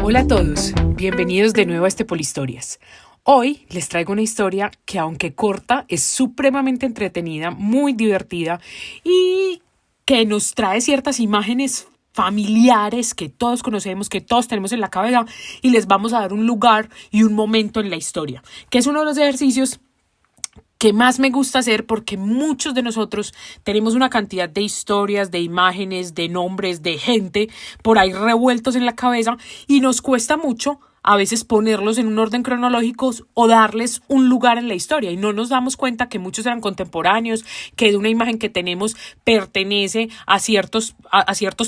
Hola a todos, bienvenidos de nuevo a este Polihistorias. Hoy les traigo una historia que, aunque corta, es supremamente entretenida, muy divertida y que nos trae ciertas imágenes familiares que todos conocemos, que todos tenemos en la cabeza, y les vamos a dar un lugar y un momento en la historia, que es uno de los ejercicios que más me gusta hacer, porque muchos de nosotros tenemos una cantidad de historias, de imágenes, de nombres, de gente por ahí revueltos en la cabeza, y nos cuesta mucho a veces ponerlos en un orden cronológico o darles un lugar en la historia, y no nos damos cuenta que muchos eran contemporáneos, que de una imagen que tenemos pertenece a ciertos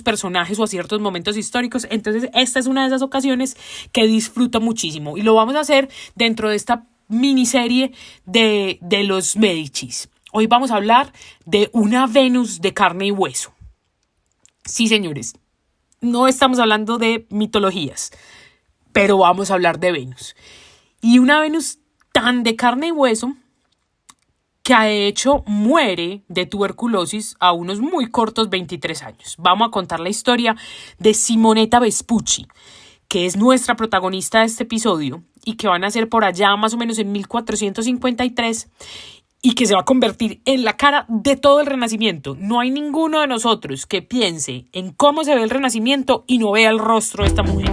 personajes o a ciertos momentos históricos. Entonces esta es una de esas ocasiones que disfruto muchísimo, y lo vamos a hacer dentro de esta miniserie de los Medicis. Hoy vamos a hablar de una Venus de carne y hueso. Sí, señores, no estamos hablando de mitologías, pero vamos a hablar de Venus. Y una Venus tan de carne y hueso que de hecho muere de tuberculosis a unos muy cortos 23 años. Vamos a contar la historia de Simonetta Vespucci, que es nuestra protagonista de este episodio y que van a ser por allá más o menos en 1453, y que se va a convertir en la cara de todo el Renacimiento. No hay ninguno de nosotros que piense en cómo se ve el Renacimiento y no vea el rostro de esta mujer.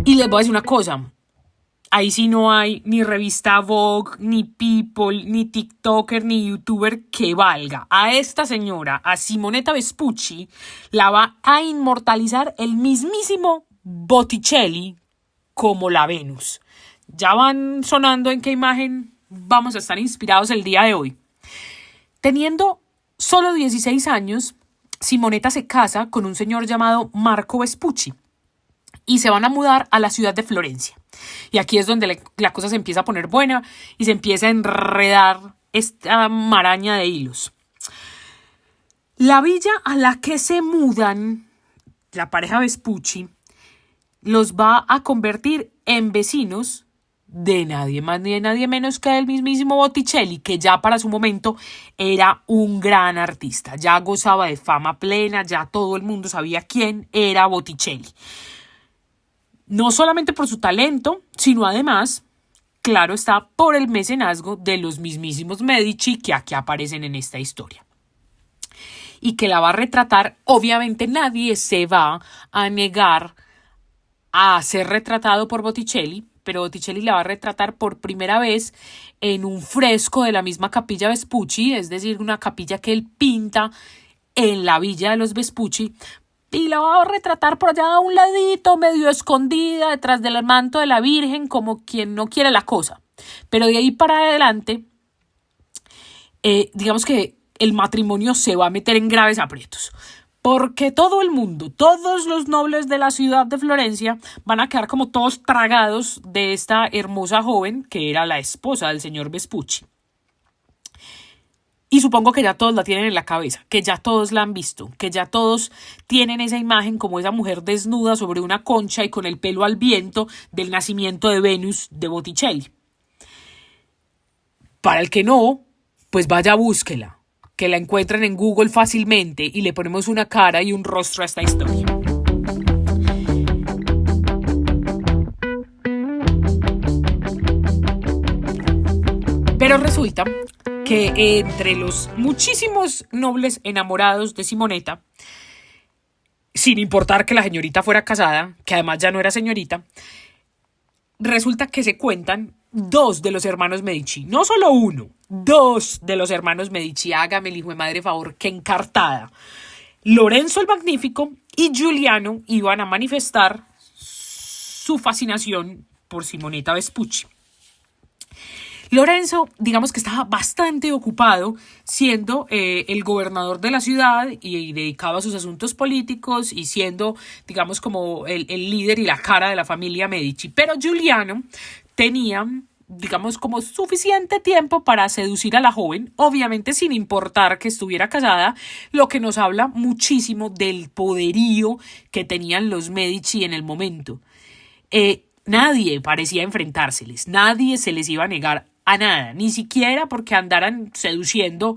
Y les voy a decir una cosa, ahí sí no hay ni revista Vogue, ni People, ni TikToker, ni YouTuber que valga. A esta señora, a Simonetta Vespucci, la va a inmortalizar el mismísimo Botticelli como la Venus. Ya van sonando en qué imagen vamos a estar inspirados el día de hoy. Teniendo solo 16 años, Simonetta se casa con un señor llamado Marco Vespucci y se van a mudar a la ciudad de Florencia. Y aquí es donde la cosa se empieza a poner buena y se empieza a enredar esta maraña de hilos. La villa a la que se mudan, la pareja Vespucci, los va a convertir en vecinos de nadie más ni de nadie menos que el mismísimo Botticelli, que ya para su momento era un gran artista, ya gozaba de fama plena, ya todo el mundo sabía quién era Botticelli. No solamente por su talento, sino además, claro está, por el mecenazgo de los mismísimos Medici que aquí aparecen en esta historia. Y que la va a retratar, obviamente nadie se va a negar a ser retratado por Botticelli, pero Botticelli la va a retratar por primera vez en un fresco de la misma capilla Vespucci, es decir, una capilla que él pinta en la villa de los Vespucci, y la va a retratar por allá a un ladito, medio escondida, detrás del manto de la Virgen, como quien no quiere la cosa. Pero de ahí para adelante, digamos que el matrimonio se va a meter en graves aprietos, porque todo el mundo, todos los nobles de la ciudad de Florencia van a quedar como todos tragados de esta hermosa joven que era la esposa del señor Vespucci. Y supongo que ya todos la tienen en la cabeza, que ya todos la han visto, que ya todos tienen esa imagen como esa mujer desnuda sobre una concha y con el pelo al viento del nacimiento de Venus de Botticelli. Para el que no, pues vaya, búsquela, que la encuentren en Google fácilmente y le ponemos una cara y un rostro a esta historia. Pero resulta que entre los muchísimos nobles enamorados de Simonetta, sin importar que la señorita fuera casada, que además ya no era señorita, resulta que se cuentan dos de los hermanos Medici, no solo uno, dos de los hermanos Medici. Hágame el hijo de madre favor, qué encartada. Lorenzo el Magnífico y Giuliano iban a manifestar su fascinación por Simonetta Vespucci. Lorenzo, digamos que estaba bastante ocupado siendo el gobernador de la ciudad y dedicado a sus asuntos políticos y siendo, digamos, como el líder y la cara de la familia Medici. Pero Giuliano tenía, digamos, como suficiente tiempo para seducir a la joven, obviamente sin importar que estuviera casada, lo que nos habla muchísimo del poderío que tenían los Medici en el momento. Nadie parecía enfrentárseles, nadie se les iba a negar a nada, ni siquiera porque andaran seduciendo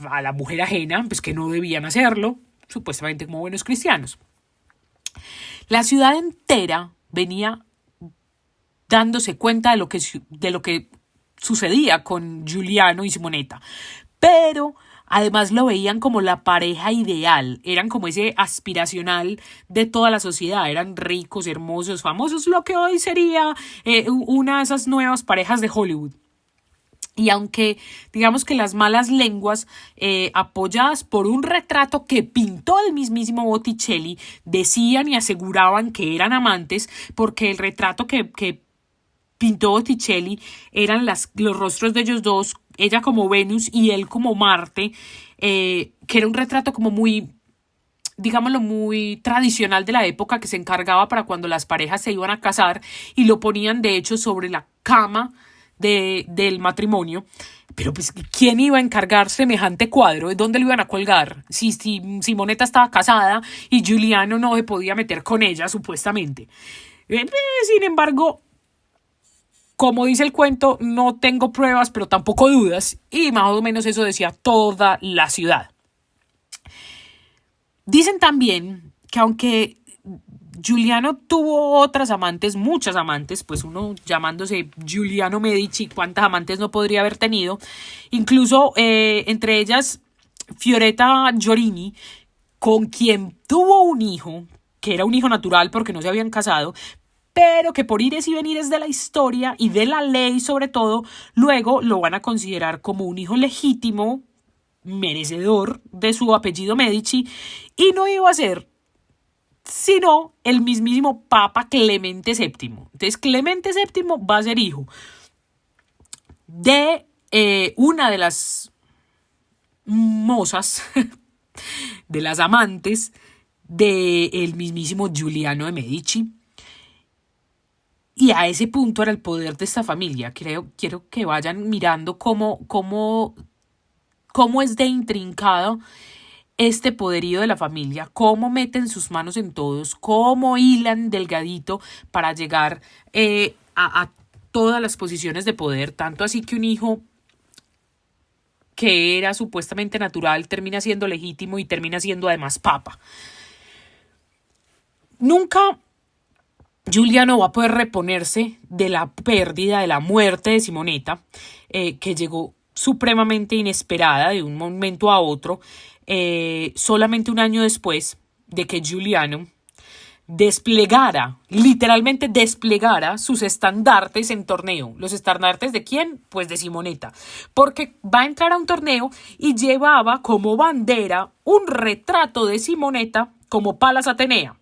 a la mujer ajena, pues que no debían hacerlo, supuestamente como buenos cristianos. La ciudad entera venía dándose cuenta de lo que sucedía con Giuliano y Simonetta. Pero además lo veían como la pareja ideal, eran como ese aspiracional de toda la sociedad, eran ricos, hermosos, famosos, lo que hoy sería una de esas nuevas parejas de Hollywood. Y aunque digamos que las malas lenguas, apoyadas por un retrato que pintó el mismísimo Botticelli, decían y aseguraban que eran amantes, porque el retrato que pintó Botticelli eran los rostros de ellos dos, ella como Venus y él como Marte, que era un retrato como muy, digámoslo, muy tradicional de la época, que se encargaba para cuando las parejas se iban a casar y lo ponían de hecho sobre la cama del matrimonio. Pero pues, ¿quién iba a encargar semejante cuadro? ¿De dónde lo iban a colgar? Si Simonetta estaba casada y Giuliano no se podía meter con ella, supuestamente. Sin embargo, como dice el cuento, no tengo pruebas, pero tampoco dudas. Y más o menos eso decía toda la ciudad. Dicen también que aunque Giuliano tuvo otras amantes, muchas amantes, pues uno llamándose Giuliano Medici, ¿cuántas amantes no podría haber tenido? Incluso entre ellas Fioretta Giorini, con quien tuvo un hijo, que era un hijo natural porque no se habían casado, pero que por ires y venires de la historia y de la ley sobre todo, luego lo van a considerar como un hijo legítimo, merecedor de su apellido Medici, y no iba a ser sino el mismísimo Papa Clemente VII. Entonces Clemente VII va a ser hijo de una de las mozas, de las amantes del mismísimo Giuliano de Medici. Y a ese punto era el poder de esta familia. Quiero que vayan mirando cómo es de intrincado este poderío de la familia, cómo meten sus manos en todos, cómo hilan delgadito para llegar a todas las posiciones de poder, tanto así que un hijo que era supuestamente natural termina siendo legítimo y termina siendo además papa. Nunca Giuliano va a poder reponerse de la pérdida, de la muerte de Simonetta, que llegó supremamente inesperada de un momento a otro, solamente un año después de que Giuliano literalmente desplegara sus estandartes en torneo. ¿Los estandartes de quién? Pues de Simonetta, porque va a entrar a un torneo y llevaba como bandera un retrato de Simonetta como Palas Atenea.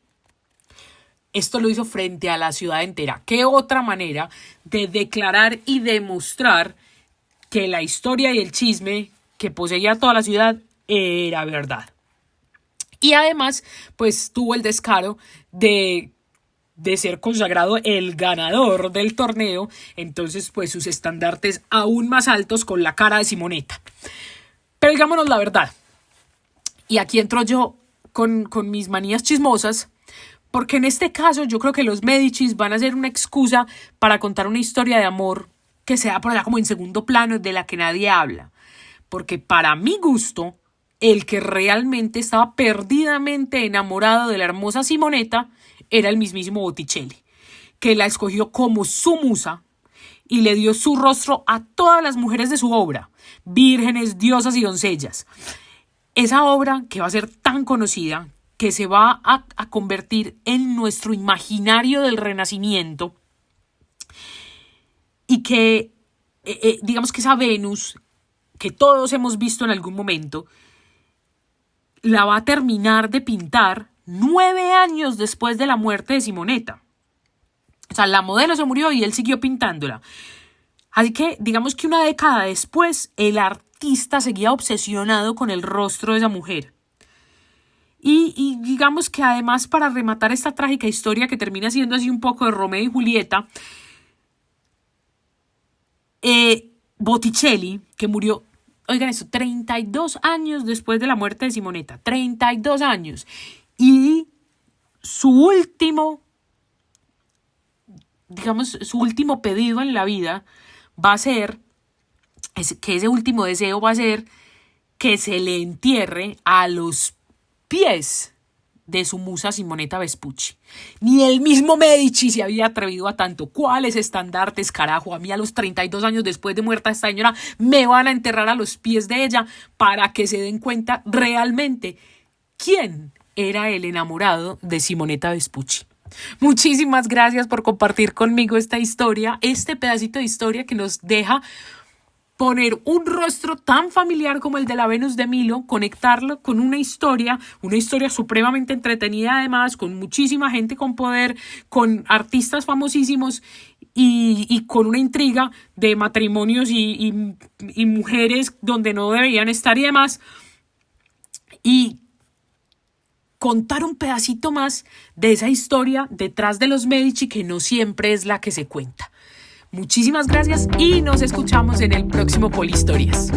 Esto lo hizo frente a la ciudad entera. ¿Qué otra manera de declarar y demostrar que la historia y el chisme que poseía toda la ciudad era verdad? Y además, pues tuvo el descaro de ser consagrado el ganador del torneo. Entonces, pues sus estandartes aún más altos con la cara de Simonetta. Pero digámonos la verdad. Y aquí entro yo con mis manías chismosas. Porque en este caso yo creo que los Medicis van a ser una excusa para contar una historia de amor que sea por allá como en segundo plano, de la que nadie habla. Porque para mi gusto, el que realmente estaba perdidamente enamorado de la hermosa Simonetta era el mismísimo Botticelli, que la escogió como su musa y le dio su rostro a todas las mujeres de su obra, vírgenes, diosas y doncellas. Esa obra que va a ser tan conocida, que se va a convertir en nuestro imaginario del Renacimiento, y que, digamos que esa Venus, que todos hemos visto en algún momento, la va a terminar de pintar 9 años después de la muerte de Simonetta. O sea, la modelo se murió y él siguió pintándola. Así que, digamos que una década después, el artista seguía obsesionado con el rostro de esa mujer. Y digamos que además, para rematar esta trágica historia que termina siendo así un poco de Romeo y Julieta, Botticelli, que murió, oigan eso, 32 años después de la muerte de Simonetta, 32 años. Y su último pedido en la vida va a ser, que ese último deseo va a ser que se le entierre a los pies de su musa Simonetta Vespucci. Ni el mismo Medici se había atrevido a tanto. ¿Cuáles estandartes, carajo? A mí a los 32 años después de muerta esta señora me van a enterrar a los pies de ella para que se den cuenta realmente quién era el enamorado de Simonetta Vespucci. Muchísimas gracias por compartir conmigo esta historia, este pedacito de historia que nos deja poner un rostro tan familiar como el de la Venus de Milo, conectarlo con una historia supremamente entretenida además, con muchísima gente con poder, con artistas famosísimos y con una intriga de matrimonios y mujeres donde no deberían estar y demás. Y contar un pedacito más de esa historia detrás de los Medici que no siempre es la que se cuenta. Muchísimas gracias y nos escuchamos en el próximo Polihistorias.